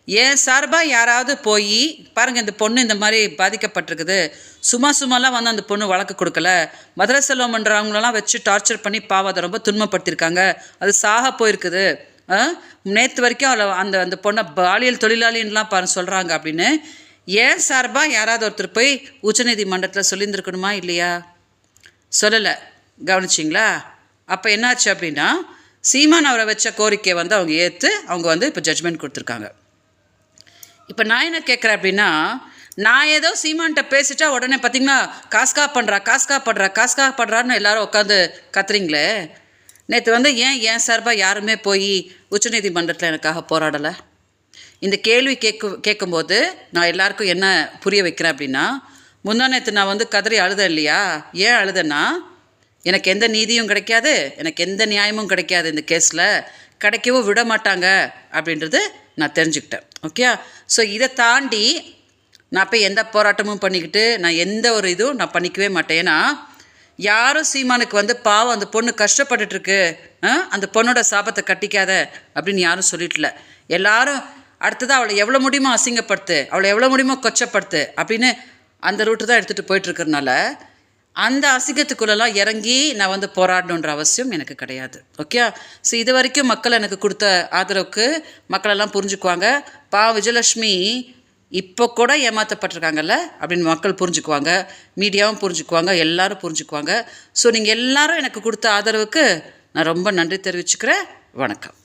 ஏன் சார்பாக யாராவது போய் பாருங்கள், இந்த பொண்ணு இந்த மாதிரி பாதிக்கப்பட்டிருக்குது, சும்மாலாம் வந்து அந்த பொண்ணு வழக்கு கொடுக்கல, மதுரை செல்வம்ன்றவங்களெல்லாம் வச்சு டார்ச்சர் பண்ணி அதை ரொம்ப துன்பப்படுத்தியிருக்காங்க, அது சாக போயிருக்குது, நேற்று வரைக்கும் அந்த அந்த பொண்ணை பாலியல் தொழிலாளின்லாம் சொல்கிறாங்க அப்படின்னு ஏன் சார்பாக யாராவது ஒருத்தர் போய் உச்சநீதிமன்றத்தில் சொல்லியிருந்துருக்கணுமா இல்லையா? சொல்லலை. கவனிச்சிங்களா? அப்போ என்னாச்சு அப்படின்னா, சீமான் அவரை வச்ச கோரிக்கையை வந்து அவங்க ஏற்று அவங்க வந்து இப்போ ஜட்ஜ்மெண்ட் கொடுத்துருக்காங்க. இப்போ நான் என்ன கேட்குறேன் அப்படின்னா, நான் ஏதோ சீமான்கிட்ட பேசிட்டா உடனே பார்த்தீங்கன்னா காஸ்கா பண்ணுறான்னு எல்லாரும் உட்காந்து கத்துறீங்களே. நேற்று வந்து ஏன் சார்பாக யாருமே போய் உச்சநீதிமன்றத்தில் எனக்காக போராடலை? இந்த கேள்வி கேட்கும்போது நான் எல்லாருக்கும் என்ன புரிய வைக்கிறேன் அப்படின்னா, முந்தா நேற்று நான் வந்து கதறி அழுதேன் இல்லையா? ஏன் அழுதேன்னா, எனக்கு எந்த நீதியும் கிடைக்காது, எனக்கு எந்த நியாயமும் கிடைக்காது, இந்த கேஸில் கிடைக்கவும் விட மாட்டாங்க அப்படின்றது நான் தெரிஞ்சுக்கிட்டேன். ஓகே, ஸோ இதை தாண்டி நான் போய் எந்த போராட்டமும் பண்ணிக்கிட்டு நான் எந்த ஒரு இதுவும் நான் பண்ணிக்கவே மாட்டேன். ஏன்னா யாரும் சீமானுக்கு வந்து பாவம் அந்த பொண்ணு கஷ்டப்பட்டுருக்கு, அந்த பொண்ணோட சாபத்தை கட்டிக்காத அப்படின்னு யாரும் சொல்லிட்டல. எல்லாரும் அடுத்ததாக அவளை எவ்வளோ முடியுமோ அசிங்கப்படுத்து, அவளை எவ்வளோ முடியுமோ கொச்சப்படுத்து அப்படின்னு அந்த ரூட்டு தான் எடுத்துகிட்டு போயிட்டுருக்கறனால அந்த அசிங்கத்துக்குள்ளெல்லாம் இறங்கி நான் வந்து போராடணுன்ற அவசியம் எனக்கு கிடையாது. ஓகே, ஸோ இது வரைக்கும் மக்கள் எனக்கு கொடுத்த ஆதரவுக்கு மக்களெல்லாம் புரிஞ்சுக்குவாங்க. விஜயலட்சுமி இப்போ கூட ஏமாற்றப்பட்டிருக்காங்கல்ல அப்படின்னு மக்கள் புரிஞ்சுக்குவாங்க, மீடியாவும் புரிஞ்சுக்குவாங்க, எல்லாரும் புரிஞ்சுக்குவாங்க. ஸோ நீங்கள் எல்லாரும் எனக்கு கொடுத்த ஆதரவுக்கு நான் ரொம்ப நன்றி தெரிவிச்சுக்கிறேன். வணக்கம்.